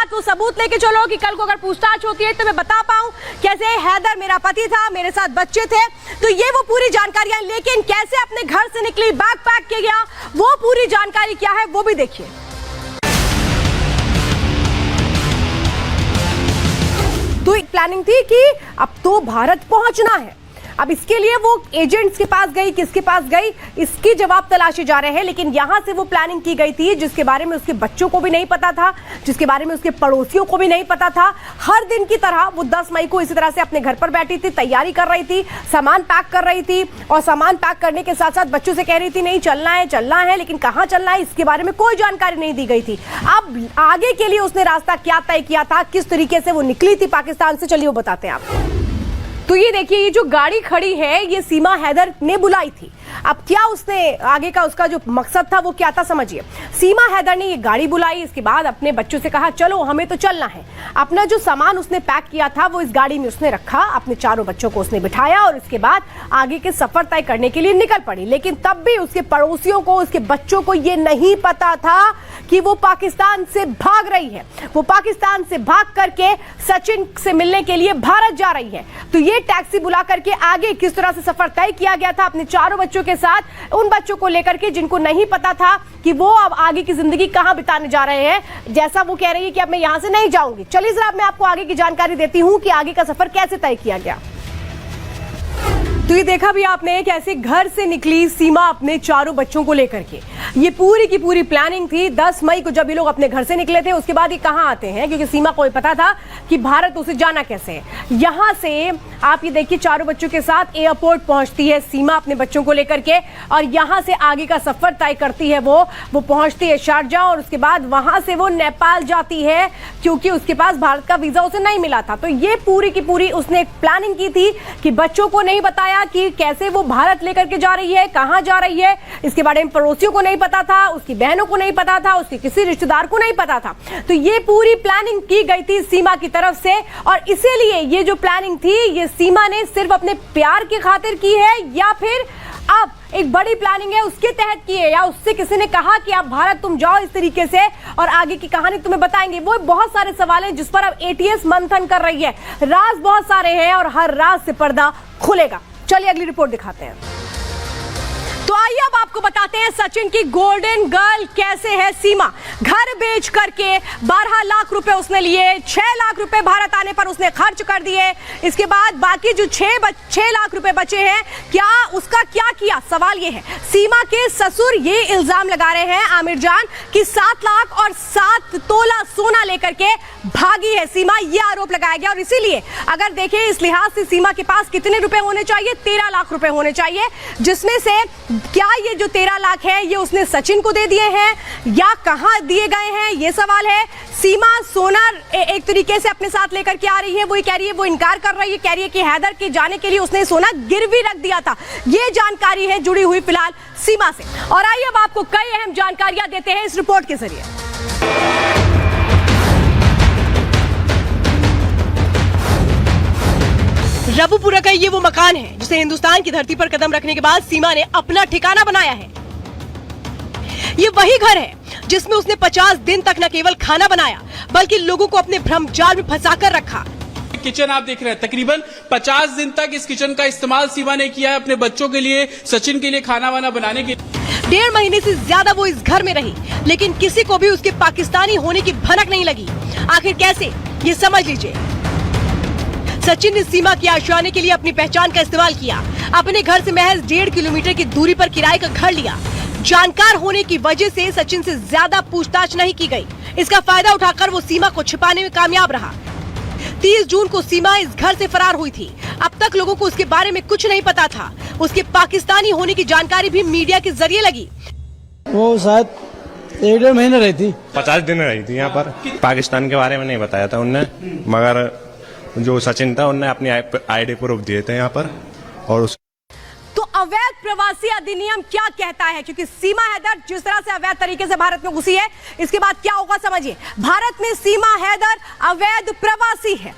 साथ वो सबूत लेके चलो कि कल को अगर पूछताछ होती है तो मैं बता पाऊं कैसे हैदर मेरा पति था, मेरे साथ बच्चे थे। तो ये वो पूरी जानकारियां, लेकिन कैसे अपने घर से निकली, बैग पैक किया गया, वो पूरी जानकारी क्या है वो भी देखिए। तो एक प्लानिंग थी कि अब तो भारत पहुंचना है। अब इसके लिए वो एजेंट्स के पास गई, किसके पास गई, इसकी जवाब तलाशे जा रहे हैं। लेकिन यहां से वो प्लानिंग की गई थी जिसके बारे में उसके बच्चों को भी नहीं पता था, जिसके बारे में उसके पड़ोसियों को भी नहीं पता था। हर दिन की तरह वो 10 मई को इसी तरह से अपने घर पर बैठी थी, तैयारी कर रही थी, सामान पैक कर रही थी और सामान पैक करने के साथ साथ बच्चों से कह रही थी नहीं चलना है, लेकिन कहां चलना है इसके बारे में कोई जानकारी नहीं दी गई थी। अब आगे के लिए उसने रास्ता क्या तय किया था, किस तरीके से वो निकली थी पाकिस्तान से, चलिए वो बताते हैं आपको। तो ये देखिए, ये जो गाड़ी खड़ी है ये सीमा हैदर ने बुलाई थी। अब क्या उसने आगे का उसका जो मकसद था वो क्या था समझिए। सीमा हैदर ने ये गाड़ी बुलाई, इसके बाद अपने बच्चों से कहा चलो हमें तो चलना है। अपना जो सामान उसने पैक किया था वो इस गाड़ी में उसने रखा, अपने चारों बच्चों को उसने बिठाया और इसके बाद आगे के सफर तय करने के लिए निकल पड़ी। लेकिन तब भी उसके पड़ोसियों को, उसके बच्चों को ये नहीं पता था कि वो पाकिस्तान से भाग रही है। वो पाकिस्तान से भाग करके सचिन से मिलने के लिए भारत जा रही है। तो ये टैक्सी बुला करके आगे किस तरह से सफर तय किया गया था अपने चारों बच्चों के साथ, उन बच्चों को लेकर के जिनको नहीं पता था कि वो अब आगे की जिंदगी कहां बिताने जा रहे हैं। जैसा वो कह रही है कि अब मैं यहां से नहीं जाऊंगी। चलिए जरा मैं आपको आगे की जानकारी देती हूं कि आगे का सफर कैसे तय किया गया। तो ये देखा भी आपने कैसे घर से निकली सीमा अपने चारों बच्चों को लेकर के। ये पूरी की पूरी प्लानिंग थी। 10 मई को जब ये लोग अपने घर से निकले थे उसके बाद ये कहां आते हैं, क्योंकि सीमा को पता था कि भारत उसे जाना कैसे है। यहां से आप ये देखिए चारों बच्चों के साथ एयरपोर्ट पहुंचती है सीमा अपने बच्चों को लेकर के और यहां से आगे का सफर तय करती है। वो पहुंचती है शारजा और उसके बाद वहां से वो नेपाल जाती है, क्योंकि उसके पास भारत का वीजा उसे नहीं मिला था। तो ये पूरी की पूरी उसने एक प्लानिंग की थी कि बच्चों को नहीं बताया कि कैसे वो भारत लेकर के जा रही है, कहां जा रही है। इसके बारे में पड़ोसियों को नहीं पता था, उसकी बहनों को नहीं पता था, उसके किसी रिश्तेदार को नहीं पता था। तो ये पूरी प्लानिंग की गई थी सीमा की तरफ से और इसीलिए ये जो प्लानिंग थी ये सीमा ने सिर्फ अपने प्यार की खातिर की है या फिर अब एक बड़ी प्लानिंग है उसके तहत की है, या उससे किसी ने कहा कि आप भारत तुम जाओ इस तरीके से और आगे की कहानी तुम्हें बताएंगे। वो बहुत सारे सवाल हैं जिस पर अब एटीएस मंथन कर रही है। राज बहुत सारे हैं और हर राज से पर्दा खुलेगा। चलिए अगली रिपोर्ट दिखाते हैं। तो आइए अब आपको बताते हैं सचिन की गोल्डन गर्ल कैसे है सीमा। घर बेच करके 12 लाख रुपए उसने लिए, 6 लाख रुपए भारत आने पर उसने खर्च कर दिए। इसके बाद बाकी जो 6 लाख रुपए बचे हैं, क्या उसका क्या किया, सवाल ये है। सीमा के ससुर ये इल्जाम लगा रहे हैं आमिर जान कि 7 लाख और 7 तोला सोना लेकर के भागी है सीमा, ये आरोप लगाया गया। और इसीलिए अगर देखें इस लिहाज से सीमा के पास कितने रुपए होने चाहिए, 13 लाख रुपए होने चाहिए, जिसमें से क्या ये जो 13 लाख है ये उसने सचिन को दे दिए हैं या कहां दिए गए हैं, ये सवाल है। सीमा सोना एक तरीके से अपने साथ लेकर के आ रही है, वो कह रही है, वो इनकार कर रही है, कह रही है कि हैदर के जाने के लिए उसने सोना गिरवी रख दिया था। ये जानकारी है जुड़ी हुई फिलहाल सीमा से। और आइए अब आपको कई अहम जानकारियां देते हैं इस रिपोर्ट के जरिए। रबुपुरा का ये वो मकान है जिसे हिंदुस्तान की धरती पर कदम रखने के बाद सीमा ने अपना ठिकाना बनाया है। ये वही घर है जिसमें उसने 50 दिन तक न केवल खाना बनाया बल्कि लोगों को अपने भ्रमजाल में फंसाकर रखा। किचन आप देख रहे हैं, तकरीबन 50 दिन तक इस किचन का इस्तेमाल सीमा ने किया है अपने बच्चों के लिए, सचिन के लिए खाना वाना बनाने के लिए। 1.5 महीने से ज्यादा वो इस घर में रही, लेकिन किसी को भी उसके पाकिस्तानी होने की भनक नहीं लगी। आखिर कैसे, ये समझ लीजिए। सचिन ने सीमा की आशियाने के लिए अपनी पहचान का इस्तेमाल किया। अपने घर से महज 1.5 किलोमीटर की दूरी पर किराए का घर लिया। जानकार होने की वजह से सचिन से ज्यादा पूछताछ नहीं की गई। इसका फायदा उठाकर वो सीमा को छिपाने में कामयाब रहा। 30 जून को सीमा इस घर से फरार हुई थी। अब तक लोगों को उसके बारे में कुछ नहीं पता था। उसके पाकिस्तानी होने की जानकारी भी मीडिया के जरिए लगी। वो शायद 1.5 महीने रही थी, 50 दिन रही थी यहाँ पर। पाकिस्तान के बारे में नहीं बताया था उनने, मगर जो सचिन था उनने अपनी आईडी प्रूफ दिए थे यहाँ पर। और तो अवैध प्रवासी अधिनियम क्या कहता है, क्योंकि सीमा हैदर जिस तरह से अवैध तरीके से भारत में घुसी है, इसके बाद क्या होगा समझिए। भारत में सीमा हैदर अवैध प्रवासी है।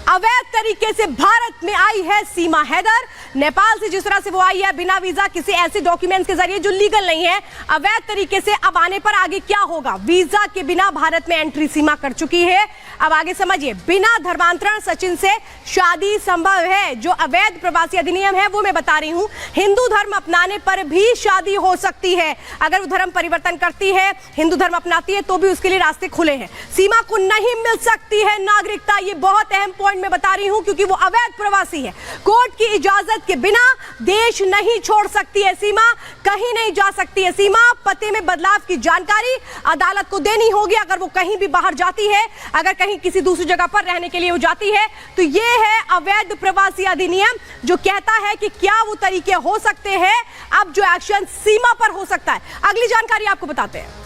अवैध तरीके से भारत में आई है सीमा हैदर, नेपाल से जिस तरह से वो आई है बिना वीजा किसी ऐसे डॉक्यूमेंट्स के जरिए जो लीगल नहीं है, अवैध तरीके से, अब आने पर आगे क्या होगा? वीजा के बिना भारत में एंट्री सीमा कर चुकी है। अब आगे समझिए, बिना धर्मांतरण सचिन से शादी संभव है। जो अवैध प्रवासी अधिनियम है वो मैं बता रही हूं, हिंदू धर्म अपनाने पर भी शादी हो सकती है। अगर वो धर्म परिवर्तन करती है, हिंदू धर्म अपनाती है, तो भी उसके लिए रास्ते खुले हैं। सीमा को नहीं मिल सकती है नागरिकता, ये बहुत अहम पॉइंट मैं बता रही हूं, क्योंकि वो अवैध प्रवासी है। कोर्ट की इजाजत के बिना देश नहीं छोड़ सकती है सीमा, कहीं नहीं जा सकती है सीमा। पते में बदलाव की जानकारी अदालत को देनी होगी अगर वो कहीं भी बाहर जाती है, अगर कहीं किसी दूसरी जगह पर रहने के लिए वो जाती है। तो ये है अवैध प्रवासी अधिनियम, जो कहता है कि क्या वो तरीके हो सकते हैं अब जो एक्शन सीमा पर हो सकता है। अगली जानकारी आपको बताते हैं।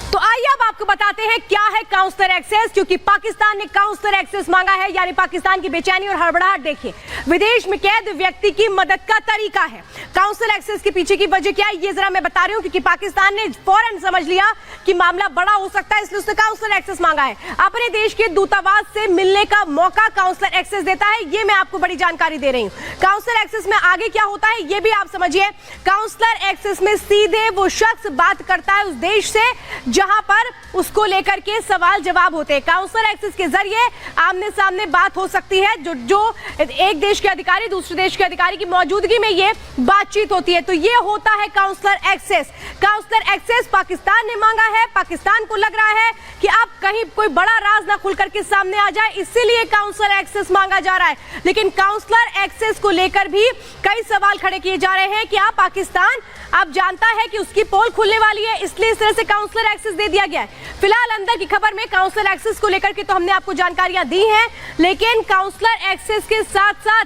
तो आइए अब आपको बताते हैं क्या है काउंसलर एक्सेस, क्योंकि पाकिस्तान ने काउंसलर एक्सेस मांगा है, यानी पाकिस्तान की बेचैनी और हड़बड़ाहट देखिए। विदेश में कैद व्यक्ति की मदद का तरीका है। काउंसलर एक्सेस के पीछे की वजह क्या है ये जरा मैं बता रही हूं, क्योंकि पाकिस्तान ने फौरन समझ लिया कि मामला बड़ा हो सकता है, इसलिए उसने काउंसलर एक्सेस मांगा है। अपने देश के दूतावास से मिलने का मौका काउंसलर एक्सेस देता है, ये मैं आपको बड़ी जानकारी दे रही हूं। काउंसलर एक्सेस में आगे क्या होता है ये भी आप समझिए। काउंसलर एक्सेस में सीधे वो शख्स बात करता है उस देश से जहां पर उसको लेकर के सवाल जवाब होते हैं। काउंसलर एक्सेस के जरिए आमने सामने बात हो सकती है, जो एक देश के अधिकारी दूसरे देश के अधिकारी की मौजूदगी में ये बातचीत होती है। तो ये होता है consular access. Consular access Pakistan ने मांगा है। पाकिस्तान को लग रहा है कि अब कहीं कोई बड़ा राज ना खुल करके सामने आ जाए, इसीलिए काउंसलर एक्सेस मांगा जा रहा है। लेकिन काउंसलर एक्सेस को लेकर भी कई सवाल खड़े किए जा रहे हैं कि पाकिस्तान अब जानता है कि उसकी पोल खुलने वाली है, इसलिए इस तरह से काउंसलर एक्सेस दे दिया गया है। फिलहाल अंदर की खबर में काउंसलर एक्सेस को लेकर के तो हमने आपको जानकारियां दी हैं, लेकिन काउंसलर एक्सेस के साथ साथ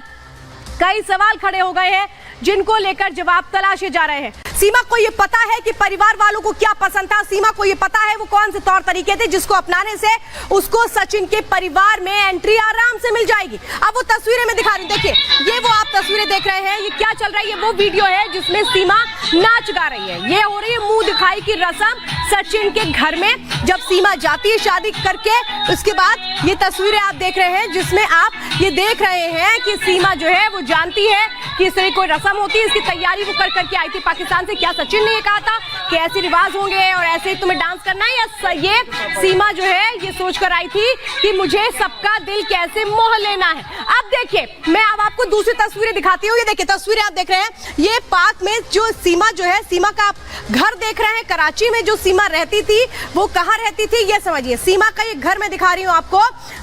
कई सवाल खड़े हो गए हैं जिनको लेकर जवाब तलाशे जा रहे हैं। सीमा को ये पता है कि परिवार वालों को क्या पसंद था, सीमा को ये पता है वो कौन से तौर तरीके थे जिसको अपनाने से उसको सचिन के परिवार में एंट्री आराम से मिल जाएगी। अब वो तस्वीरें मैं दिखा रही हूं, देखिए ये वो आप तस्वीरें देख रहे हैं, ये क्या चल रहा है, ये वो वीडियो है जिसमें सीमा नाच गा रही है। ये हो रही है मुंह दिखाई की रस्म सचिन के घर में, जब सीमा जाती है शादी करके। उसके बाद ये तस्वीरें आप देख रहे हैं जिसमें आप ये देख रहे हैं कि सीमा जो है वो जानती है कि इस तरह कोई रस्म होती है, इसकी तैयारी वो कर करके आई थी पाकिस्तान से। क्या सचिन ने ये कहा था कि ऐसे रिवाज होंगे और ऐसे तुम्हें डांस करना है, या ये सीमा जो है ये सोच कर आई थी कि मुझे सबका दिल कैसे मोह लेना है। अब देखिए मैं अब आपको दूसरी तस्वीरें दिखाती हूँ। ये देखिए तस्वीरें आप देख रहे हैं, ये पाक में जो सीमा जो है, सीमा का आप घर देख रहे हैं। कराची में जो सीमा रहती थी वो कहाँ रहती थी ये समझिए। सीमा का ये घर मैं दिखा रही हूँ आपको,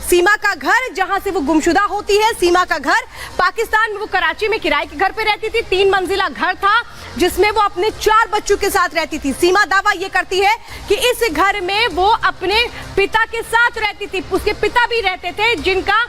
सीमा का घर जहां से वो गुमशुदा होती है। सीमा का घर पाकिस्तान में, वो कराची में किराए के घर पे रहती थी। 3 मंजिला घर था जिसमें वो अपने 4 बच्चों के साथ रहती थी। सीमा दावा ये करती है कि इस घर में वो अपने पिता के साथ रहती थी। उसके पिता भी रहते थे जिनका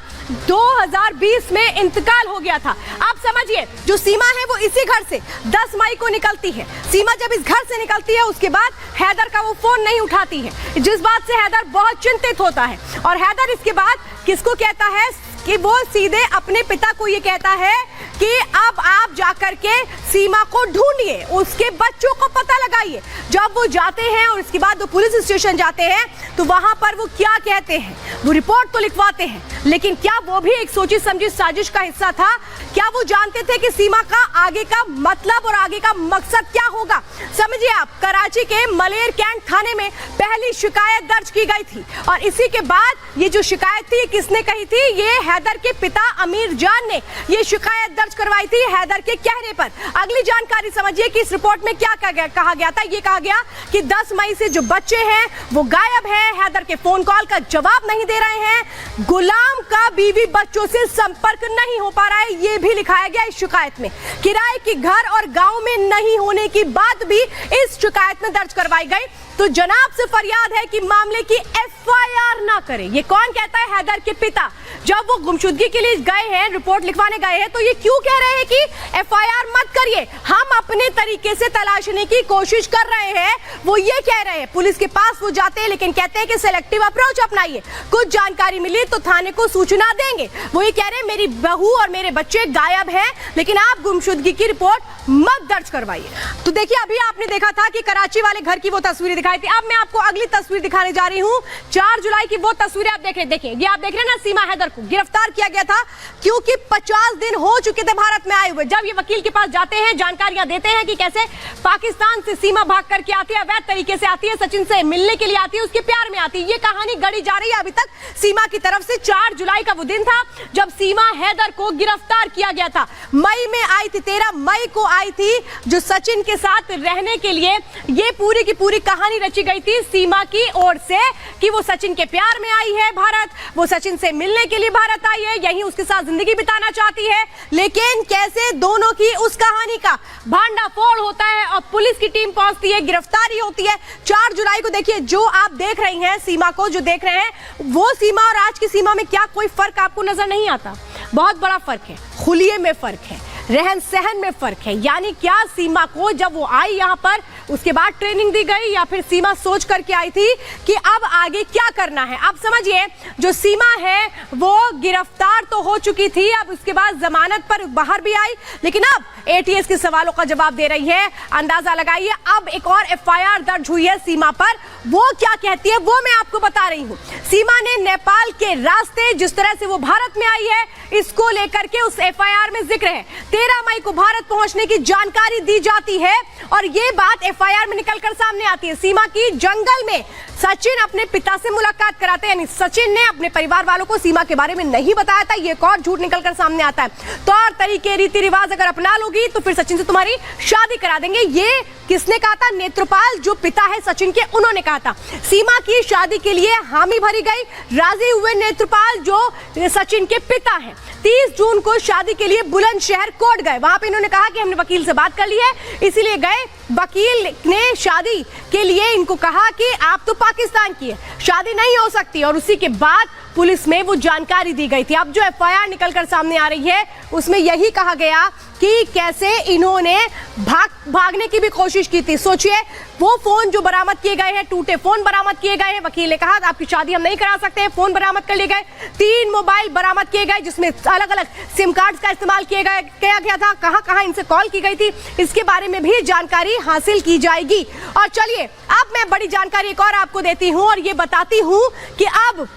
2020 में इंतकाल हो गया था। आप समझिए जो सीमा है वो इसी घर से 10 मई को निकलती है। सीमा जब इस घर से निकलती है उसके बाद हैदर का वो फोन नहीं उठाती है, जिस बात से हैदर बहुत चिंतित होता है। और हैदर इसके बाद किसको कहता है कि वो सीधे अपने पिता को ये कहता है कि अब आप जाकर के सीमा को ढूंढिए, उसके बच्चों को पता लगाइए। जब वो जाते हैं और इसके बाद वो पुलिस स्टेशन जाते हैं तो वहां पर वो क्या कहते हैं, वो रिपोर्ट तो लिखवाते हैं, लेकिन क्या वो भी एक सोची समझी साजिश का हिस्सा था? क्या वो जानते थे कि सीमा का आगे का मतलब और आगे का मकसद क्या होगा? समझिए आप, कराची के मलेर कैंट थाने में पहली शिकायत दर्ज की गई थी और इसी के बाद ये जो शिकायत थी किसने कही थी? ये हैदर के पिता अमीर जान ने ये शिकायत दर्ज करवाई थी हैदर के कहने पर। अगली जानकारी समझिए कि इस रिपोर्ट में क्या कहा गया था। ये कहा गया कि 10 मई से जो बच्चे हैं वो गायब हैं, हैदर के फोन कॉल का जवाब नहीं दे रहे हैं, गुलाम का बीवी बच्चों से संपर्क नहीं हो पा रहा है, ये भी लिखाया गया इस शिकायत में। किराए के घर और गांव में नहीं होने की बात भी इस शिकायत में दर्ज करवाई गई। तो जनाब से फरियाद है कि मामले की एफआईआर ना करें। ये कौन कहता है? हैदर के पिता। जब वो गुमशुदगी के लिए गए हैं, रिपोर्ट लिखवाने गए हैं, तो ये क्यों कह रहे हैं कि एफआईआर मत करिए, हम अपने तरीके से तलाशने की कोशिश कर रहे हैं? वो ये कह रहे हैं। पुलिस के पास वो जाते हैं लेकिन कहते हैं कि सिलेक्टिव अप्रोच अपनाइए, कुछ जानकारी मिली तो थाने को सूचना देंगे। वो ये कह रहे हैं मेरी बहू और मेरे बच्चे गायब हैं, लेकिन आप गुमशुदगी की रिपोर्ट मत दर्ज करवाइए। तो देखिए अभी आपने देखा था कि कराची वाले घर की वो तस्वीरें दिखाई थी। अब मैं आपको अगली तस्वीर दिखाने जा रही हूँ। 4 जुलाई की वो तस्वीरें आप देख रहे हैं। देखिए ये आप देख रहे हैं ना सीमा हैदर को। को गिरफ्तार किया गया था क्योंकि 50 दिन हो चुके थे भारत में आए हुए। जब ये वकील के पास जाते हैं, जानकारियां देते हैं कि कैसे पाकिस्तान से सीमा भाग करके आती है, अवैध तरीके से आती है, सचिन से मिलने के लिए आती है, उसके प्यार में आती है। ये कहानी गढ़ी जा रही है अभी तक सीमा की तरफ से। 4 जुलाई का वो दिन था जब सीमा हैदर को गिरफ्तार किया गया था। मई में आई थी, 13 मई को आई थी, जो सचिन के साथ रहने के लिए ये पूरी की पूरी कहानी रची गई थी सीमा की ओर से कि वो सचिन के प्यार में आई है भारत, वो सचिन से मिलने के लिए भारत आई है, यहीं उसके साथ जिंदगी बिताना चाहती है। लेकिन कैसे दोनों की उस कहानी का भांडाफोड़ होता है और पुलिस की टीम पहुंचती है, गिरफ्तारी होती है। 4 जुलाई को देखिए, जो आप देख रही हैं सीमा को, जो देख रहे हैं वो सीमा और आज की सीमा में क्या कोई फर्क आपको नजर नहीं आता? बहुत बड़ा फर्क है, हुलिये में फर्क है, रहन सहन में फर्क है। यानी क्या सीमा को जब वो आई यहां पर उसके बाद ट्रेनिंग दी गई या फिर सीमा सोच करके आई थी कि अब आगे क्या करना है? अब समझिए, जो सीमा है वो गिरफ्तार तो हो चुकी थी, अब उसके बाद जमानत पर बाहर भी आई, लेकिन अब एटीएस के सवालों का जवाब दे रही है। अंदाजा लगाइए, अब एक और एफआईआर दर्ज हुई है सीमा पर। वो क्या कहती है वो मैं आपको बता रही हूं। सीमा ने नेपाल के रास्ते, जिस तरह से वो भारत में आई है, इसको लेकर के उस एफआईआर में जिक्र है। 13 मई को भारत पहुंचने की जानकारी दी जाती है और ये बात एफआईआर में निकलकर सामने आती है। सीमा की जंगल में सचिन अपने पिता से मुलाकात कराते हैं, यानी सचिन ने अपने परिवार वालों को सीमा के बारे में नहीं बताया था। ये एक और झूठ निकलकर सामने आता है। तौर तरीके, रीति रिवाज अगर अपना लोगी तो फिर सचिन से तुम्हारी शादी करा देंगे। ये किसने कहा था? नेत्रपाल, जो पिता है सचिन के, उन्होंने कहा था। सीमा की शादी के लिए हामी भरी गई, राजी हुए नेत्रपाल जो सचिन के पिता हैं। 30 जून को शादी के लिए बुलंदशहर कोर्ट गए। वहां पे इन्होंने कहा कि हमने वकील से बात कर ली है, इसीलिए गए। वकील ने शादी के लिए इनको कहा कि आप तो पाकिस्तान की है, शादी नहीं हो सकती, और उसी के बाद पुलिस में वो जानकारी दी गई थी। अब जो एफआईआर निकलकर सामने आ रही है उसमें यही कहा गया कि कैसे इन्होंने भागने की भी कोशिश की थी। सोचिए, वो फोन जो बरामद किए गए हैं, टूटे फोन बरामद किए गए हैं। वकील ने कहा आपकी शादी हम नहीं करा सकते हैं, फोन बरामद कर लिए गए। 3 मोबाइल बरामद किए गए जिसमें अलग अलग सिम कार्ड का इस्तेमाल किया गया था, कहां कहां इनसे कॉल की गई थी, इसके बारे में भी जानकारी हासिल की जाएगी। और चलिए, अब मैं बड़ी जानकारी एक और आपको देती हूं और ये बताती हूं कि अब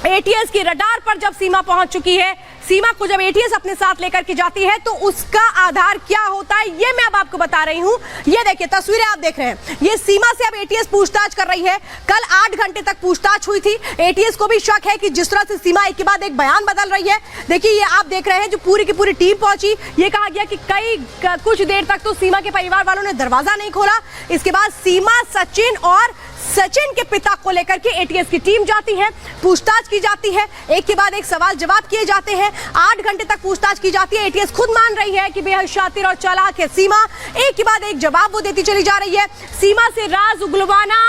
एटीएस की रडार पर जब सीमा पहुंच चुकी है, सीमा को जब एटीएस अपने साथ लेकर के जाती है तो उसका आधार क्या होता है ये मैं अब आपको बता रही हूं। ये देखिए, तस्वीरें आप देख रहे हैं, ये सीमा से अब एटीएस पूछताछ कर रही है। कल 8 घंटे तक पूछताछ हुई थी। एटीएस को भी शक है कि जिस तरह से सीमा एक के बाद एक बयान बदल रही है। देखिए, ये आप देख रहे हैं, जो पूरी की पूरी टीम पहुंची। ये कहा गया कि कुछ देर तक तो सीमा के परिवार वालों ने दरवाजा नहीं खोला। इसके बाद सीमा, सचिन और सचिन के पिता को लेकर के एटीएस की टीम जाती है, पूछताछ की जाती है, एक के बाद एक सवाल जवाब किए जाते हैं। 8 घंटे तक पूछताछ की जाती है। एटीएस खुद मान रही है कि बेहद शातिर और चालाक है सीमा। एक के बाद एक जवाब वो देती चली जा रही है। सीमा से राज उगलवाना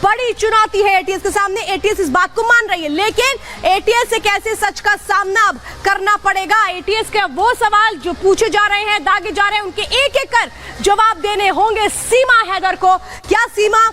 बड़ी चुनौती है एटीएस के सामने। एटीएस इस बात को मान रही है, लेकिन एटीएस से कैसे सच का सामना अब करना पड़ेगा? एटीएस के वो सवाल जो पूछे जा रहे हैं, दागे जा रहे हैं, उनके एक एक कर जवाब देने होंगे सीमा हैदर को। क्या सीमा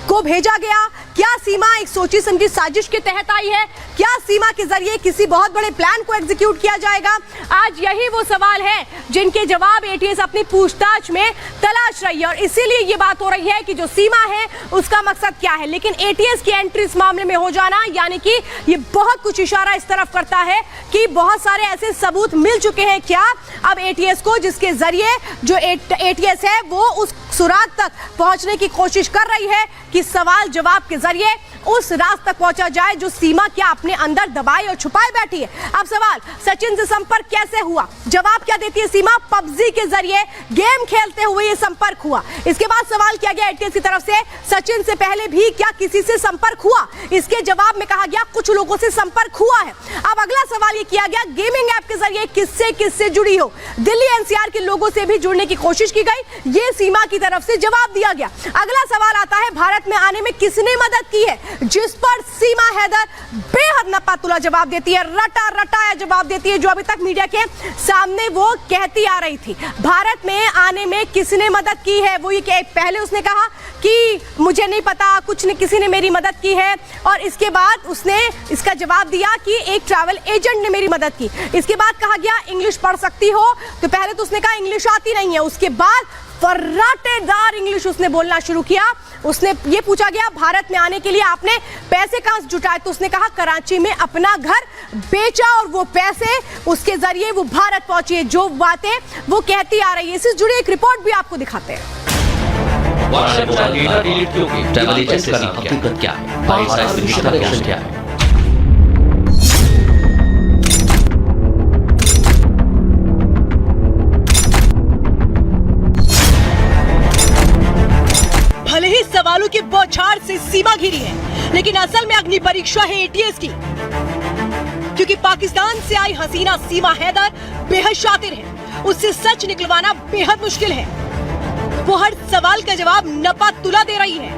को भेजा गया? क्या सीमा एक सोची समझी साजिश के तहत आई है? क्या सीमा के जरिए किसी बहुत बड़े प्लान को एग्जीक्यूट किया जाएगा? आज यही वो सवाल है जिनके जवाब एटीएस अपनी पूछताछ में तलाश रही है, और इसीलिए ये बात हो रही है कि जो सीमा है उसका मकसद क्या है। लेकिन एटीएस की एंट्री इस मामले में हो जाना, यानी कि ये बहुत कुछ इशारा इस तरफ करता है कि बहुत सारे ऐसे सबूत मिल चुके हैं क्या अब एटीएस को, जिसके जरिए जो एटीएस है वो उस सुराग तक पहुंचने की कोशिश कर रही है कि सवाल जवाब के जरिए उस राज तक पहुंचा जाए जो सीमा क्या अपने अंदर दबाए और छुपाए बैठी है। अब सवाल, सचिन से संपर्क कैसे हुआ? जवाब क्या देती है सीमा? पबजी के जरिए गेम खेलते हुए ये संपर्क हुआ। इसके बाद सवाल किया गया एटीएस की तरफ से, सचिन से पहले भी क्या किसी से संपर्क हुआ? इसके जवाब में कहा गया कुछ लोगों से संपर्क हुआ है। अब अगला सवाल ये किया गया, गेमिंग ऐप के जरिए किससे जुड़ी हो? दिल्ली एनसीआर के लोगों से भी जुड़ने की कोशिश की गई, ये सीमा की तरफ से जवाब दिया गया। अगला सवाल आता है, भारत में आने में किसने मदद की है? जिस पर सीमा हैदर बेहद नपातुला जवाब देती है, रटा रटाया जवाब देती है, जो अभी तक मीडिया के सामने वो कहती आ रही थी। भारत में आने में किसने मदद की है? वो ये कि पहले उसने कहा कि मुझे नहीं पता, किसी ने मेरी मदद की है, और इसके बाद उसने इसका जवाब दिया कि एक ट्रैवल एजेंट ने मेरी मदद की। इसके बाद कहा गया इंग्लिश पढ़ सकती हो? तो पहले तो उसने कहा इंग्लिश आती नहीं है, उसके बाद फर्राटेदार इंग्लिश उसने बोलना शुरू किया। उसने ये पूछा गया भारत में आने के लिए आपने पैसे कहां से जुटाए? तो उसने कहा कराची कराची में अपना घर बेचा और वो पैसे उसके जरिए वो भारत पहुंची है। जो बातें वो कहती आ रही है, इससे जुड़ी एक रिपोर्ट भी आपको दिखाते हैं। व्हाट्सएप का डेटा डिलीट क्यों किया? ट्रैवल एजेंट का हकीकत क्या है? बाइट क्या है? भले ही सवालों की बौछार से सीमा घिरी है, लेकिन असल में अग्नि परीक्षा है एटीएस की, क्योंकि पाकिस्तान से आई हसीना सीमा हैदर बेहद शातिर है। उससे सच निकलवाना बेहद मुश्किल है। वो हर सवाल का जवाब नपा तुला दे रही है,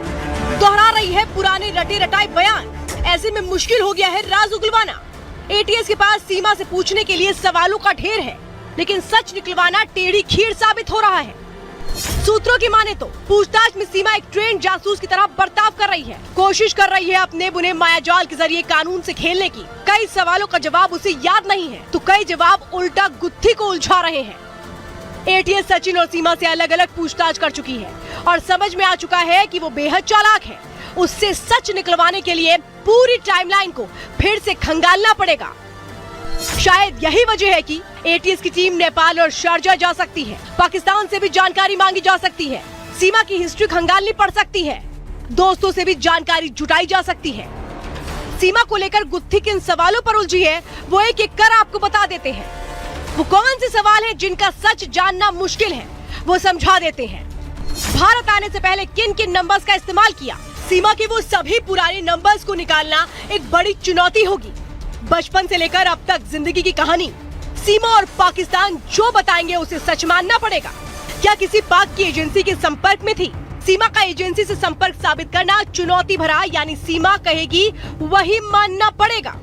दोहरा रही है पुराने रटे रटाए बयान। ऐसे में मुश्किल हो गया है राज उगलवाना। एटीएस के पास सीमा से पूछने के लिए सवालों का ढेर है, लेकिन सच निकलवाना टेढ़ी खीर साबित हो रहा है। सूत्रों की माने तो पूछताछ में सीमा एक ट्रेंड जासूस की तरह बर्ताव कर रही है, कोशिश कर रही है अपने बुने मायाजाल के जरिए कानून से खेलने की। कई सवालों का जवाब उसे याद नहीं है, तो कई जवाब उल्टा गुत्थी को उलझा रहे हैं। एटीएस सचिन और सीमा से अलग अलग पूछताछ कर चुकी है और समझ में आ चुका है कि वो बेहद चालाक है। उससे सच निकलवाने के लिए पूरी टाइमलाइन को फिर से खंगालना पड़ेगा। शायद यही वजह है कि एटीएस की टीम नेपाल और शारजा जा सकती है। पाकिस्तान से भी जानकारी मांगी जा सकती है। सीमा की हिस्ट्री खंगालनी पड़ सकती है। दोस्तों से भी जानकारी जुटाई जा सकती है। सीमा को लेकर गुत्थी किन सवालों पर उलझी है, वो एक एक कर आपको बता देते हैं। वो कौन से सवाल हैं जिनका सच जानना मुश्किल है, वो समझा देते हैं। भारत आने से पहले किन किन नंबर्स का इस्तेमाल किया, सीमा के वो सभी पुराने नंबर्स को निकालना एक बड़ी चुनौती होगी। बचपन से लेकर अब तक जिंदगी की कहानी, सीमा और पाकिस्तान जो बताएंगे उसे सच मानना पड़ेगा। क्या किसी पाक की एजेंसी के संपर्क में थी? सीमा का एजेंसी से संपर्क साबित करना चुनौती भरा, यानी सीमा कहेगी वही मानना पड़ेगा।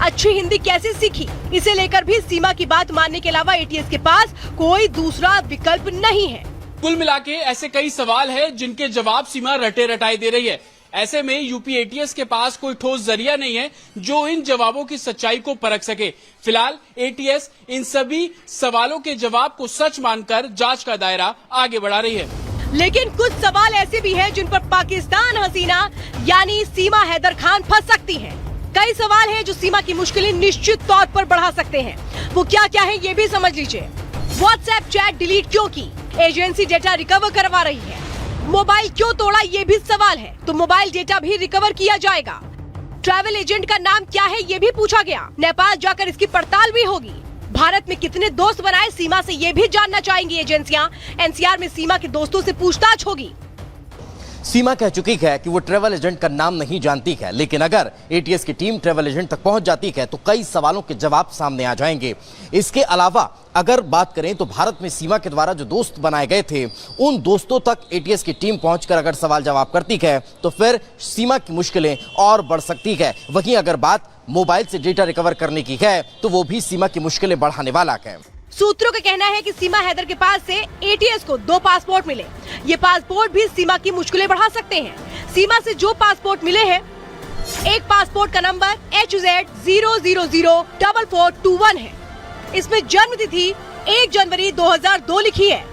अच्छी हिंदी कैसे सीखी, इसे लेकर भी सीमा की बात मानने के अलावा एटीएस के पास कोई दूसरा विकल्प नहीं है। कुल मिलाके ऐसे कई सवाल हैं जिनके जवाब सीमा रटे रटाए दे रही है। ऐसे में यूपी एटीएस के पास कोई ठोस जरिया नहीं है जो इन जवाबों की सच्चाई को परख सके। फिलहाल एटीएस इन सभी सवालों के जवाब को सच मानकर जांच का दायरा आगे बढ़ा रही है। लेकिन कुछ सवाल ऐसे भी हैं जिन पर पाकिस्तान हसीना यानी सीमा हैदर खान फंस सकती है। कई सवाल हैं जो सीमा की मुश्किलें निश्चित तौर पर बढ़ा सकते हैं। वो क्या क्या है ये भी समझ लीजिए। व्हाट्सएप चैट डिलीट क्यों की? एजेंसी डेटा रिकवर करवा रही है। मोबाइल क्यों तोड़ा, ये भी सवाल है, तो मोबाइल डेटा भी रिकवर किया जाएगा। ट्रैवल एजेंट का नाम क्या है ये भी पूछा गया। नेपाल जाकर इसकी पड़ताल भी होगी। भारत में कितने दोस्त बनाए सीमा से ये भी जानना चाहेंगी एजेंसियां। एनसीआर में सीमा के दोस्तों से पूछताछ होगी। सीमा कह चुकी है कि वो ट्रैवल एजेंट का नाम नहीं जानती है, लेकिन अगर एटीएस की टीम ट्रैवल एजेंट तक पहुंच जाती है तो कई सवालों के जवाब सामने आ जाएंगे। इसके अलावा अगर बात करें तो भारत में सीमा के द्वारा जो दोस्त बनाए गए थे, उन दोस्तों तक एटीएस की टीम पहुंचकर अगर सवाल जवाब करती है तो फिर सीमा की मुश्किलें और बढ़ सकती है। वहीं अगर बात मोबाइल से डेटा रिकवर करने की है तो वो भी सीमा की मुश्किलें बढ़ाने वाला है। सूत्रों का कहना है कि सीमा हैदर के पास से एटीएस को 2 पासपोर्ट मिले। ये पासपोर्ट भी सीमा की मुश्किलें बढ़ा सकते हैं। सीमा से जो पासपोर्ट मिले हैं, एक पासपोर्ट का नंबर HZ0004421 है। इसमें जन्म तिथि 1 जनवरी 2002 लिखी है,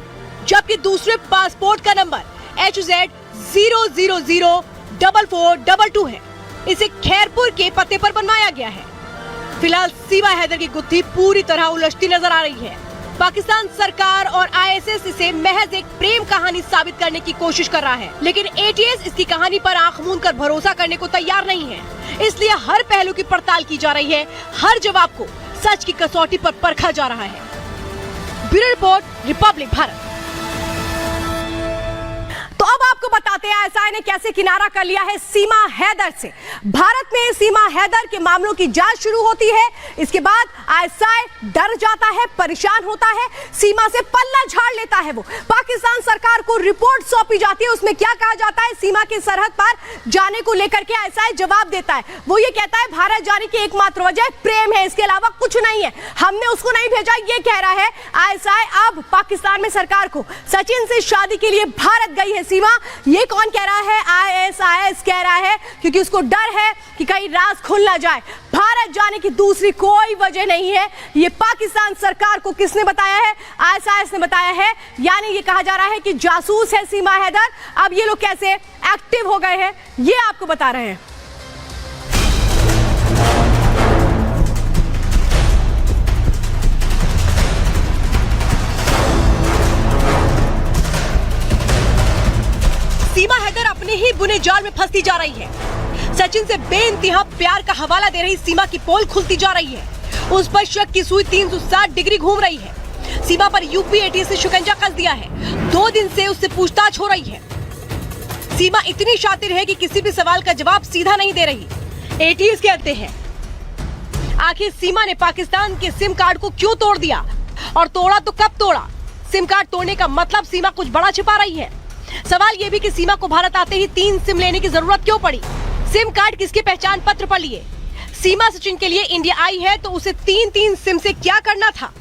जबकि दूसरे पासपोर्ट का नंबर HZ0004422 है। इसे खैरपुर के पते पर बनवाया गया है। फिलहाल सीमा हैदर की गुत्थी पूरी तरह उलझती नजर आ रही है। पाकिस्तान सरकार और आईएसएस इसे महज एक प्रेम कहानी साबित करने की कोशिश कर रहा है, लेकिन एटीएस इसकी कहानी पर आंख मूंद कर भरोसा करने को तैयार नहीं है। इसलिए हर पहलू की पड़ताल की जा रही है, हर जवाब को सच की कसौटी पर परखा जा रहा है। Bureau report, Republic Bharat. तो अब आपको बताते हैं आईएसआई ने कैसे किनारा कर लिया है सीमा हैदर से। भारत में सीमा हैदर के मामलों की जांच शुरू होती है। इसके बाद आईएसआई डर जाता है, परेशान होता है, सीमा से पल्ला झाड़ लेता है। वो पाकिस्तान सरकार को रिपोर्ट सौंपी जाती है। उसमें क्या कहा जाता है, सीमा की सरहद पर जाने को लेकर के आईएसआई जवाब देता है। वो ये कहता है भारत जाने की एकमात्र वजह प्रेम है, इसके अलावा कुछ नहीं है, हमने उसको नहीं भेजा, ये कह रहा है आईएसआई। अब पाकिस्तान में सरकार को सचिन से शादी के लिए भारत गई है सीमा। ये कौन कह रहा है? आईएसआईएस कह रहा है, क्योंकि उसको डर है कि कहीं राज खुल ना जाए। भारत जाने की दूसरी कोई वजह नहीं है। ये पाकिस्तान सरकार को किसने बताया है? आईएसआईएस ने बताया है। यानी ये कहा जा रहा है कि जासूस है सीमा हैदर। अब ये लोग कैसे एक्टिव हो गए हैं ये आपको बता रहे हैं। जाल में फंसती जा रही है। सचिन से बेइंतहा प्यार का हवाला दे रही सीमा की पोल खुलती जा रही है। उस पर शक की सुई 360 डिग्री घूम रही है। सीमा पर यूपी एटीएस ने शिकंजा कस दिया है। 2 दिन से उससे पूछताछ हो रही है। सीमा इतनी शातिर है कि किसी भी सवाल का जवाब सीधा नहीं दे रही। एटीएस कहते हैं आखिर सीमा ने पाकिस्तान के सिम कार्ड को क्यों तोड़ दिया, और तोड़ा तो कब तोड़ा? सिम कार्ड तोड़ने का मतलब सीमा कुछ बड़ा छिपा रही है। सवाल ये भी कि सीमा को भारत आते ही 3 सिम लेने की जरूरत क्यों पड़ी? सिम कार्ड किसके पहचान पत्र पर लिए? सीमा सचिन के लिए इंडिया आई है तो उसे 3 सिम से क्या करना था?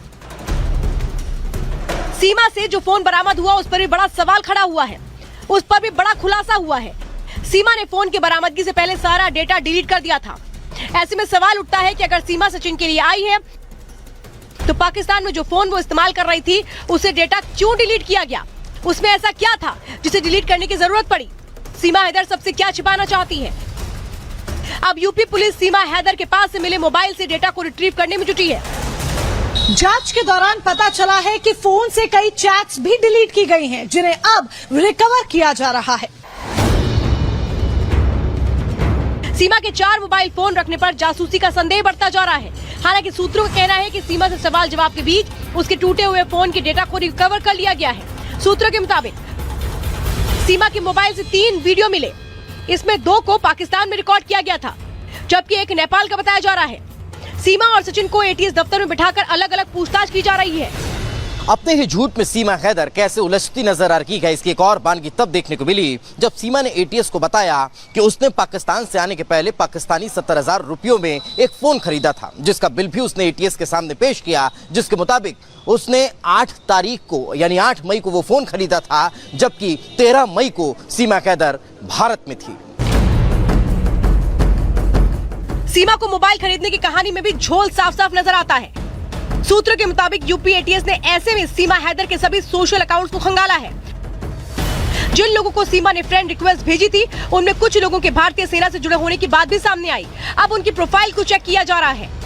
सीमा से जो फोन बरामद हुआ उस पर भी बड़ा सवाल खड़ा हुआ है। उस पर भी बड़ा खुलासा हुआ है। सीमा ने फोन की बरामदगी से पहले सारा डेटा डिलीट कर दिया था। ऐसे में सवाल उठता है कि अगर सीमा सचिन के लिए आई है तो पाकिस्तान में जो फोन वो इस्तेमाल कर रही थी उसे डेटा क्यों डिलीट किया गया? उसमें ऐसा क्या था जिसे डिलीट करने की जरूरत पड़ी? सीमा हैदर सबसे क्या छिपाना चाहती है? अब यूपी पुलिस सीमा हैदर के पास से मिले मोबाइल से डेटा को रिट्रीव करने में जुटी है। जांच के दौरान पता चला है कि फोन से कई चैट्स भी डिलीट की गई हैं, जिन्हें अब रिकवर किया जा रहा है। सीमा के 4 मोबाइल फोन रखने पर जासूसी का संदेह बढ़ता जा रहा है। हालांकि सूत्रों का कहना है कि सीमा से सवाल जवाब के बीच उसके टूटे हुए फोन के डेटा को रिकवर कर लिया गया है। सूत्रों के मुताबिक सीमा के मोबाइल से 3 वीडियो मिले। इसमें 2 को पाकिस्तान में रिकॉर्ड किया गया था, जबकि एक नेपाल का बताया जा रहा है। सीमा और सचिन को एटीएस दफ्तर में बिठाकर अलग अलग पूछताछ की जा रही है। अपने ही झूठ में सीमा हैदर कैसे उलझती नजर आ रही है, इसकी एक और बानगी तब देखने को मिली जब सीमा ने एटीएस को बताया कि उसने पाकिस्तान से आने के पहले पाकिस्तानी 70,000 रुपयों में एक फोन खरीदा था, जिसका बिल भी उसने एटीएस के सामने पेश किया, जिसके मुताबिक उसने 8 तारीख को यानी 8 मई को वो फोन खरीदा था, जबकि 13 मई को सीमा हैदर भारत में थी। सीमा को मोबाइल खरीदने की कहानी में भी झोल साफ साफ नजर आता है। सूत्रों के मुताबिक यूपी एटीएस ने ऐसे में सीमा हैदर के सभी सोशल अकाउंट्स को खंगाला है। जिन लोगों को सीमा ने फ्रेंड रिक्वेस्ट भेजी थी उनमें कुछ लोगों के भारतीय सेना से जुड़े होने की बात भी सामने आई। अब उनकी प्रोफाइल को चेक किया जा रहा है।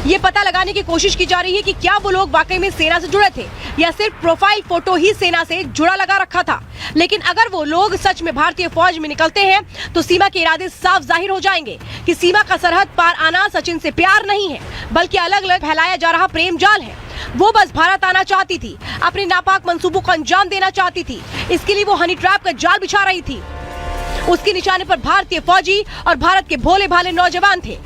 ये पता लगाने की कोशिश की जा रही है कि क्या वो लोग वाकई में सेना से जुड़े थे या सिर्फ प्रोफाइल फोटो ही सेना से जुड़ा लगा रखा था। लेकिन अगर वो लोग सच में भारतीय फौज में निकलते हैं तो सीमा के इरादे साफ जाहिर हो जाएंगे कि सीमा का सरहद पार आना सचिन से प्यार नहीं है, बल्कि अलग अलग फैलाया जा रहा प्रेम जाल है। वो बस भारत आना चाहती थी, अपने नापाक मंसूबों को अंजाम देना चाहती थी। इसके लिए वो हनी ट्रैप का जाल बिछा रही थी। उसके निशाने पर भारतीय फौजी और भारत के भोले भाले नौजवान थे,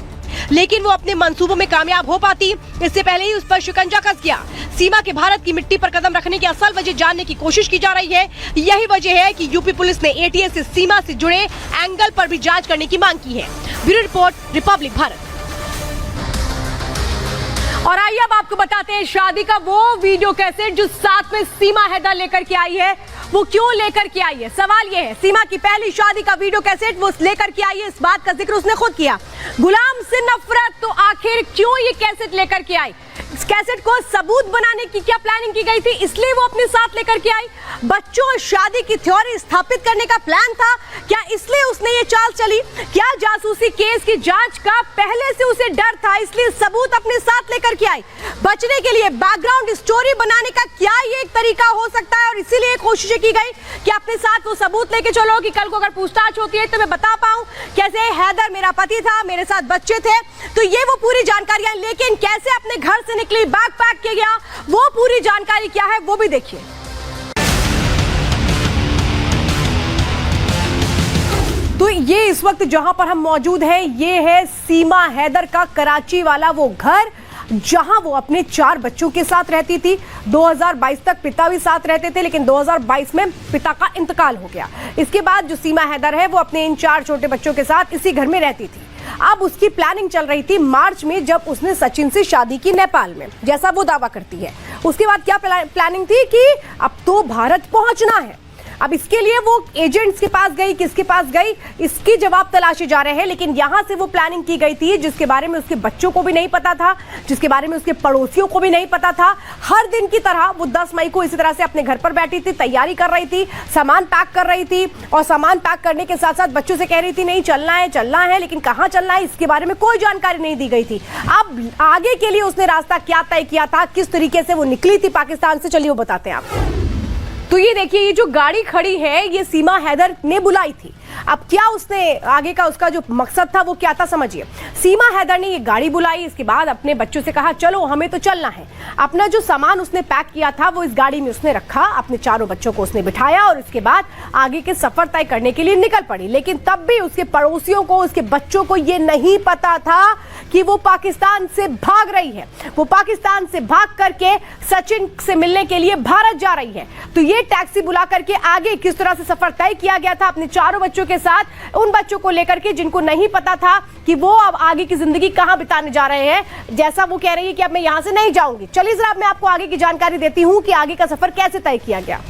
लेकिन वो अपने मंसूबों में कामयाब हो पाती इससे पहले ही उस पर शिकंजा कस गया। सीमा के भारत की मिट्टी पर कदम रखने की असल वजह जानने की कोशिश की जा रही है। यही वजह है कि यूपी पुलिस ने एटीएस से सीमा से जुड़े एंगल पर भी जांच करने की मांग की है। Bureau report, Republic Bharat. और आइए अब आपको बताते हैं शादी का वो वीडियो कैसेट जो साथ में सीमा हैदर लेकर के आई है। वो क्यों लेकर के आई है? सवाल ये है, सीमा की पहली शादी का वीडियो कैसेट वो लेकर के आई है, इस बात का जिक्र उसने खुद किया। गुलाम से नफरत, तो आखिर क्यों ये कैसेट लेकर के आई? इस कैसेट को सबूत बनाने की क्या प्लानिंग की गई थी, इसलिए वो अपने साथ लेकर के आई? बच्चों और शादी की थ्योरी स्थापित करने का प्लान था क्या, इसलिए उसने ये चाल चली? क्या जासूसी केस की जांच का पहले से उसे डर था, इसलिए सबूत अपने साथ लेकर के आई? बचने के लिए बैकग्राउंड स्टोरी बनाने का क्या ये एक तरीका हो सकता है, और इसीलिए कोशिशें की गई कि अपने साथ वो सबूत लेके चलो कि कल को अगर पूछताछ होती है तो मैं बता पाऊं कैसे हैदर मेरा पति था, मेरे साथ बच्चे थे। तो ये वो पूरी जानकारियां, लेकिन कैसे अपने घर से निकली, बैग पैक किया गया, वो पूरी जानकारी क्या है वो भी देखिए। तो ये इस वक्त जहां पर हम मौजूद हैं, ये है सीमा हैदर का कराची वाला वो घर जहां वो अपने 4 बच्चों के साथ रहती थी। 2022 तक पिता भी साथ रहते थे, लेकिन 2022 में पिता का इंतकाल हो गया। इसके बाद जो सीमा हैदर है वो अपने इन 4 छोटे बच्चों के साथ इसी घर में रहती थी। अब उसकी प्लानिंग चल रही थी मार्च में, जब उसने सचिन से शादी की नेपाल में, जैसा वो दावा करती है। उसके बाद क्या प्लानिंग थी कि अब तो भारत पहुंचना है। अब इसके लिए वो एजेंट्स के पास गई, किसके पास गई, इसकी जवाब तलाशे जा रहे हैं। लेकिन यहां से वो प्लानिंग की गई थी जिसके बारे में उसके बच्चों को भी नहीं पता था, जिसके बारे में उसके पड़ोसियों को भी नहीं पता था। हर दिन की तरह वो 10 मई को इसी तरह से अपने घर पर बैठी थी, तैयारी कर रही थी, सामान पैक कर रही थी, और सामान पैक करने के साथ साथ बच्चों से कह रही थी नहीं चलना है, लेकिन कहां चलना है इसके बारे में कोई जानकारी नहीं दी गई थी। अब आगे के लिए उसने रास्ता क्या तय किया था, किस तरीके से वो निकली थी पाकिस्तान से, चलिए वो बताते हैं आपको। तो ये देखिए, ये जो गाड़ी खड़ी है ये सीमा हैदर ने बुलाई थी। अब क्या उसने आगे का उसका जो मकसद था वो क्या था, समझिए। सीमा हैदर ने ये गाड़ी बुलाई, इसके बाद अपने बच्चों से कहा चलो हमें तो चलना है। अपना जो सामान उसने पैक किया था वो इस गाड़ी में उसने रखा, अपने चारों बच्चों को उसने बिठाया और उसके बाद आगे के सफर तय करने के लिए निकल पड़ी। लेकिन तब भी उसके पड़ोसियों को, उसके बच्चों को ये नहीं पता था कि वो पाकिस्तान से भाग रही है। वो पाकिस्तान से भाग करके सचिन से मिलने के लिए भारत जा रही है। तो ये टैक्सी बुला करके आगे किस तरह से सफर तय किया गया था अपने चारों बच्चों के साथ, उन बच्चों को लेकर के जिनको नहीं पता था कि वो अब आगे की जिंदगी कहां बिताने जा रहे हैं। जैसा वो कह रही है कि अब मैं यहां से नहीं जाऊंगी। चलिए जरा मैं आपको आगे की जानकारी देती हूं कि आगे का सफर कैसे तय किया गया।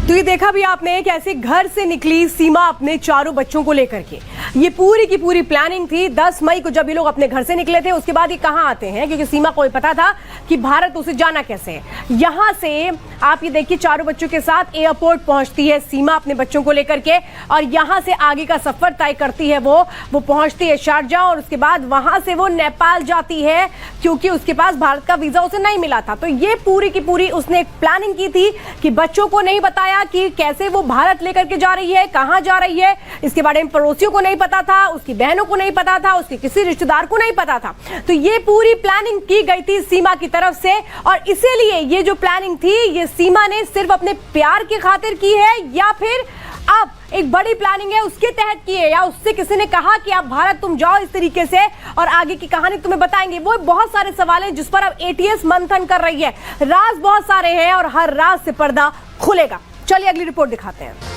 तो ये देखा भी आपने कैसे घर से निकली सीमा अपने चारों बच्चों को लेकर के। ये पूरी की पूरी प्लानिंग थी। 10 मई को जब ये लोग अपने घर से निकले थे, उसके बाद ये कहां आते हैं, क्योंकि सीमा को पता था कि भारत उसे जाना कैसे है। यहां से आप ये देखिए चारों बच्चों के साथ एयरपोर्ट पहुंचती है सीमा अपने बच्चों को लेकर के, और यहां से आगे का सफर तय करती है। वो पहुंचती है शारजाह और उसके बाद वहां से वो नेपाल जाती है, क्योंकि उसके पास भारत का वीजा उसे नहीं मिला था। तो ये पूरी की पूरी उसने एक प्लानिंग की थी कि बच्चों को नहीं बताया कि कैसे वो भारत लेकर के जा रही है, कहां जा रही है। इसके बारे में पड़ोसियों को नहीं पता था, उसकी बहनों को नहीं पता था, उसके किसी रिश्तेदार को नहीं पता था। तो ये पूरी प्लानिंग की गई थी सीमा की तरफ से, और इसीलिए ये जो प्लानिंग थी ये सीमा ने सिर्फ अपने प्यार की खातिर की है, या फिर अब एक बड़ी प्लानिंग है उसके तहत की है, या उससे किसी ने कहा कि आप भारत तुम जाओ इस तरीके से और आगे की कहानी तुम्हें बताएंगे। वो बहुत सारे सवाल हैं जिस पर अब एटीएस मंथन कर रही है। राज बहुत सारे हैं और हर राज से पर्दा खुलेगा। चलिए अगली रिपोर्ट दिखाते हैं।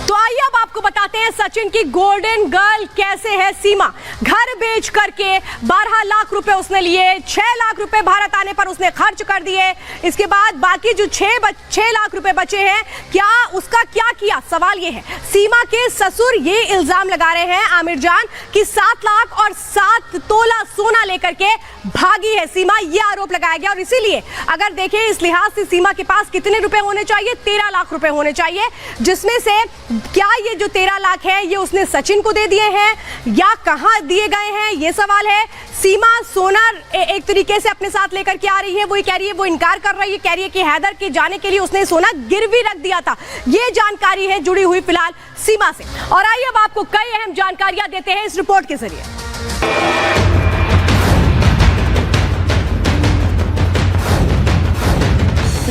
तो आइए अब आपको बताते हैं सचिन की गोल्डन गर्ल कैसे है सीमा। घर बेच करके 12 लाख रुपए उसने लिए, 6 लाख रुपए भारत आने पर उसने खर्च कर दिए। इसके बाद बाकी जो 6 लाख रुपए बचे हैं, क्या उसका क्या किया, सवाल ये है। सीमा के ससुर ये इल्जाम लगा रहे हैं आमिर जान कि 7 लाख और 7 तोला सोना लेकर के भागी है सीमा, ये आरोप लगाया गया। और इसीलिए अगर देखें इस लिहाज से सीमा के पास कितने रुपए होने चाहिए, 13 लाख रुपए होने चाहिए, जिसमें से क्या ये जो 13 लाख है ये उसने सचिन को दे दिए हैं या कहां दिए गए हैं, ये सवाल है। सीमा सोना एक तरीके से अपने साथ लेकर के आ रही है, वो कह रही है, वो इनकार कर रही है, कह रही है कि हैदर के जाने के लिए उसने सोना गिरवी रख दिया था। ये जानकारी है जुड़ी हुई फिलहाल सीमा से। और आइए अब आपको कई अहम जानकारियां देते हैं इस रिपोर्ट के जरिए।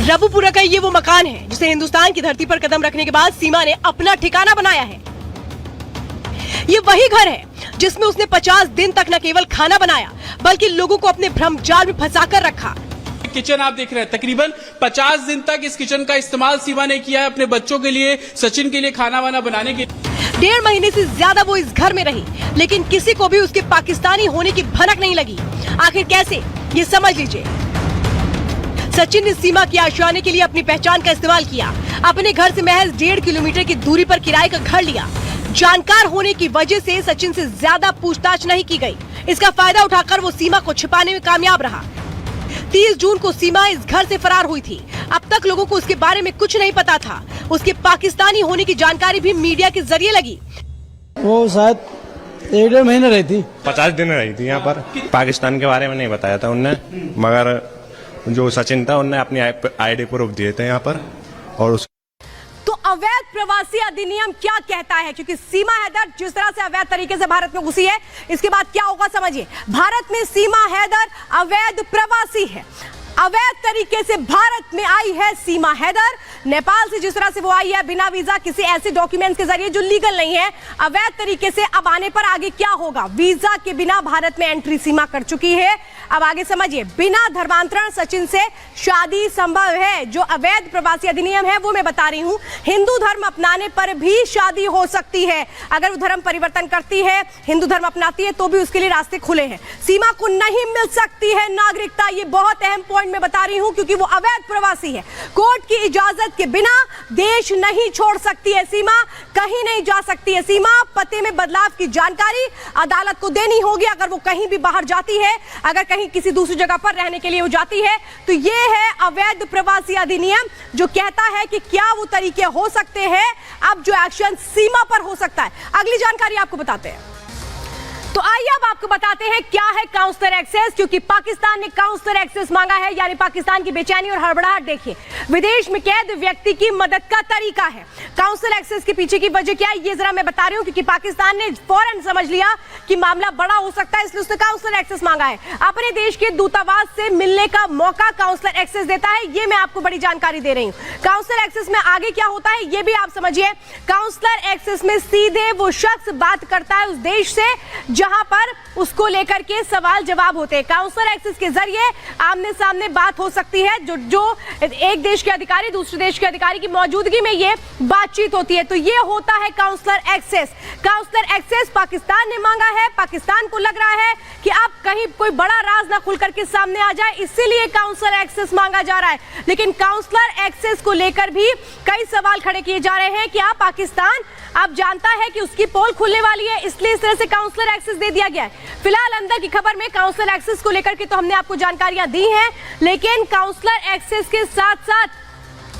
रबुपुरा का ये वो मकान है जिसे हिंदुस्तान की धरती पर कदम रखने के बाद सीमा ने अपना ठिकाना बनाया है। ये वही घर है जिसमें उसने 50 दिन तक न केवल खाना बनाया बल्कि लोगों को अपने भ्रमजाल में फंसाकर रखा। किचन आप देख रहे हैं, तकरीबन 50 दिन तक इस किचन का इस्तेमाल सीमा ने किया है अपने बच्चों के लिए, सचिन के लिए खाना वाना बनाने के। 1.5 महीने से ज्यादा वो इस घर में रही, लेकिन किसी को भी उसके पाकिस्तानी होने की भनक नहीं लगी। आखिर कैसे, ये समझ लीजिए। सचिन ने सीमा की आशियाने के लिए अपनी पहचान का इस्तेमाल किया। अपने घर से महज 1.5 किलोमीटर की दूरी पर किराए का घर लिया। जानकार होने की वजह से सचिन से ज्यादा पूछताछ नहीं की गई। इसका फायदा उठाकर वो सीमा को छिपाने में कामयाब रहा। 30 जून को सीमा इस घर से फरार हुई थी। अब तक लोगों को उसके बारे में कुछ नहीं पता था। उसके पाकिस्तानी होने की जानकारी भी मीडिया के जरिए लगी। वो शायद 1-1.5 महीने रही थी। 50 दिन रही थी यहाँ पर। पाकिस्तान के बारे में नहीं बताया था उनने, मगर जो सचिन था उनने अपनी आईडी प्रूफ दिए थे यहाँ पर। और तो अवैध प्रवासी अधिनियम क्या कहता है, क्योंकि सीमा हैदर जिस तरह से अवैध तरीके से भारत में घुसी है, इसके बाद क्या होगा समझिए। भारत में सीमा हैदर अवैध प्रवासी है। अवैध तरीके से भारत में आई है सीमा हैदर। नेपाल से जिस तरह से वो आई है बिना वीजा, किसी ऐसे डॉक्यूमेंट्स के जरिए जो लीगल नहीं है, अवैध तरीके से। अब आने पर आगे क्या होगा, वीजा के बिना भारत में एंट्री सीमा कर चुकी है। अब आगे समझिए, बिना धर्मांतरण सचिन से शादी संभव है। जो अवैध प्रवासी अधिनियम है वो मैं बता रही हूं, हिंदू धर्म अपनाने पर भी शादी हो सकती है। अगर वो धर्म परिवर्तन करती है, हिंदू धर्म अपनाती है, तो भी उसके लिए रास्ते खुले हैं। सीमा को नहीं मिल सकती है नागरिकता, ये बहुत अहम पॉइंट मैं बता रही हूं, क्योंकि वो अवैध प्रवासी है। कोर्ट की इजाजत के बिना देश नहीं छोड़ सकती है सीमा, कहीं नहीं जा सकती है सीमा। पते में बदलाव की जानकारी अदालत को देनी होगी अगर वो कहीं भी बाहर जाती है, अगर कहीं किसी दूसरी जगह पर रहने के लिए वो जाती है। तो ये है अवैध प्रवासी अधिनियम, जो कहता है कि क्या वो तरीके हो सकते हैं अब जो एक्शन सीमा पर हो सकता है। अगली जानकारी आपको बताते हैं। तो आइए अब आपको बताते हैं क्या है काउंसलर एक्सेस, क्योंकि पाकिस्तान ने काउंसलर एक्सेस मांगा है, यानी पाकिस्तान की बेचैनी और हड़बड़ाहट देखिए। विदेश में कैद व्यक्ति की मदद का तरीका है। काउंसलर एक्सेस के पीछे की वजह क्या है ये जरा मैं बता रही हूं, क्योंकि पाकिस्तान ने फौरन समझ लिया कि मामला बड़ा हो सकता है, इसलिए उसने काउंसलर एक्सेस मांगा है। अपने देश के दूतावास से मिलने का मौका काउंसलर एक्सेस देता है, ये मैं आपको बड़ी जानकारी दे रही हूं। काउंसलर एक्सेस में आगे क्या होता है ये भी आप समझिए। काउंसलर एक्सेस में सीधे वो शख्स बात करता है उस देश से जहां पर उसको लेकर के सवाल जवाब होते हैं। काउंसलर एक्सेस के जरिए आमने सामने बात हो सकती है, जो एक देश के अधिकारी दूसरे देश के अधिकारी की मौजूदगी में ये बातचीत होती है। तो ये होता है consular access. Consular access Pakistan ने मांगा है। पाकिस्तान को लग रहा है कि अब कहीं कोई बड़ा राज ना खुल करके सामने आ जाए, इसीलिए काउंसलर एक्सेस मांगा जा रहा है। लेकिन काउंसलर एक्सेस को लेकर भी कई सवाल खड़े किए जा रहे हैं कि पाकिस्तान अब जानता है कि उसकी पोल खुलने वाली है, इसलिए इस तरह से काउंसलर एक्सेस दे दिया गया है। फिलहाल अंदर की खबर में काउंसलर एक्सेस को लेकर के तो हमने आपको जानकारियां दी हैं, लेकिन काउंसलर एक्सेस के साथ साथ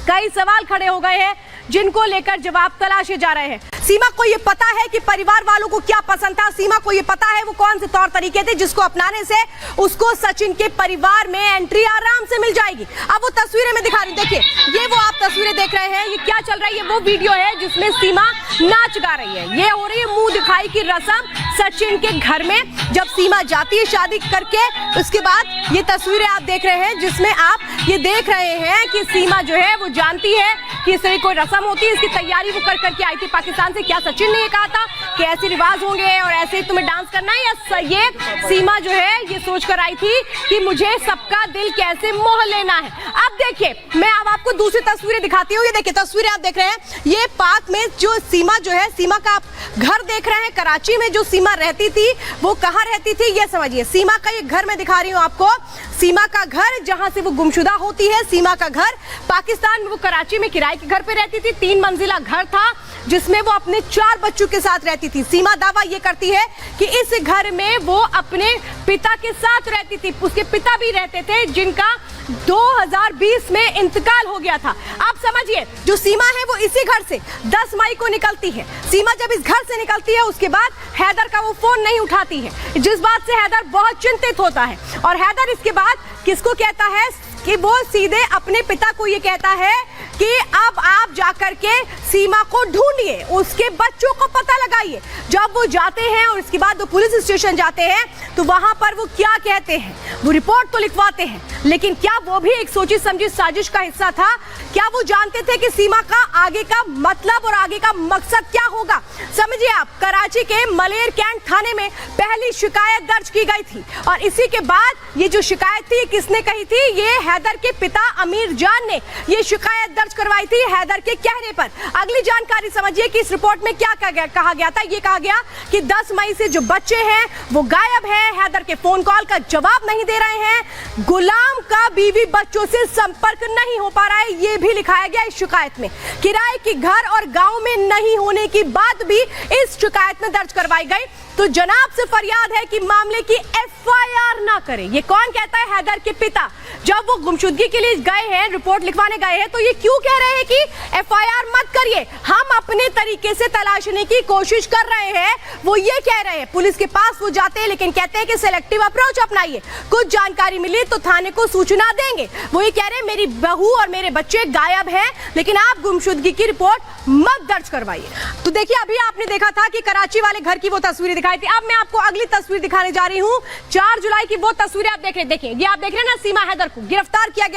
कई सवाल खड़े हो गए हैं जिनको लेकर जवाब तलाशे जा रहे हैं। सीमा को ये पता है कि परिवार वालों को क्या पसंद था, सीमा को ये पता है वो कौन से तौर तरीके थे जिसको अपनाने से उसको सचिन के परिवार में एंट्री आराम से मिल जाएगी। अब वो तस्वीरें मैं दिखा रही हूं, देखिए ये वो आप तस्वीरें देख रहे हैं, ये क्या चल रहा है, ये वो वीडियो है जिसमें सीमा नाच गा रही है। ये हो रही है मुंह दिखाई की रस्म सचिन के घर में, जब सीमा जाती है शादी करके। उसके बाद ये तस्वीरें आप देख रहे हैं जिसमें आप ये देख रहे हैं कि सीमा जो है वो जानती है कि इस तरह कोई रस्म होती है, इसकी तैयारी वो कर करके आई थी पाकिस्तान से। क्या सचिन ने ये कहा था कि ऐसे रिवाज होंगे और ऐसे ही तुम्हें डांस करना है, या ये सीमा जो है ये सोच कर आई थी कि मुझे सबका दिल कैसे मोह लेना है। अब देखिए मैं अब आपको दूसरी तस्वीरें दिखाती हूँ। ये देखिए तस्वीरें आप देख रहे हैं, ये पाक में जो सीमा जो है, सीमा का आप घर देख रहे हैं। कराची में जो सीमा रहती थी वो कहाँ रहती थी ये समझिए। सीमा का ये घर मैं दिखा रही हूँ आपको, सीमा का घर जहां से वो गुमशुदा होती है। सीमा का घर पाकिस्तान में, वो कराची में किराए के घर पे रहती थी। 3 मंजिला घर था जिसमें वो अपने 4 बच्चों के साथ रहती थी। सीमा दावा ये करती है कि इस घर में वो अपने पिता के साथ रहती थी। उसके पिता भी रहते थे जिनका 2020 में इंतकाल हो गया था। आप समझिए जो सीमा है वो इसी घर से 10 मई को निकलती है। सीमा जब इस घर से निकलती है उसके बाद हैदर का वो फोन नहीं उठाती है, जिस बात से हैदर बहुत चिंतित होता है। और हैदर इसके बाद किसको कहता है कि वो सीधे अपने पिता को ये कहता है कि अब आप जाकर के सीमा को ढूंढिए, उसके बच्चों को पता लगाइए। जब वो जाते हैं और इसके बाद वो पुलिस स्टेशन जाते हैं तो वहां पर वो क्या कहते हैं, वो रिपोर्ट तो लिखवाते हैं, लेकिन क्या वो भी एक सोची समझी साजिश का हिस्सा था? क्या वो जानते थे कि सीमा का आगे का मतलब और आगे का मकसद क्या होगा? समझिए आप, कराची के मलेर कैंट थाने में पहली शिकायत दर्ज की गई थी और इसी के बाद ये जो शिकायत थी किसने कही थी? ये हैदर के पिता अमीर जान ने ये शिकायत दर्ज करवाई थी हैदर के कहने पर। अगली जानकारी समझिए कि इस रिपोर्ट में क्या कहा गया था। ये कहा गया कि 10 मई से जो बच्चे हैं वो गायब हैं, हैदर के फोन कॉल का जवाब नहीं दे रहे हैं, गुलाम का बीवी बच्चों से संपर्क नहीं हो पा रहा है, ये भी लिखाया गया इस शिकायत में। किराए के घर और गांव में नहीं होने की बात भी इस शिकायत में दर्ज करवाई गई। तो जनाब से फरियाद है कि मामले की एफआईआर ना करें। ये कौन कहता है? हैदर के पिता। जब वो गुमशुदगी के लिए गए हैं, रिपोर्ट लिखवाने गए हैं, तो ये क्यों कह रहे हैं कि एफआईआर मत करिए, हम अपने तरीके से तलाशने की कोशिश कर रहे हैं? वो ये कह रहे हैं। पुलिस के पास वो जाते हैं लेकिन कहते हैं कि सिलेक्टिव अप्रोच अपनाइए, कुछ जानकारी मिली तो थाने को सूचना देंगे। वो ये कह रहे हैं मेरी बहू और मेरे बच्चे गायब हैं, लेकिन आप गुमशुदगी की रिपोर्ट मत दर्ज करवाइए। तो देखिए अभी आपने देखा था कि कराची वाले घर की वो तस्वीरें दिखाई थी। अब मैं आपको अगली तस्वीर दिखाने जा रही हूँ। 4 जुलाई की वो तस्वीरें आप देख रहे हैं। देखिए ये आप देख रहे हैं ना, सीमा हैदर को गिरफ्तार किया गया।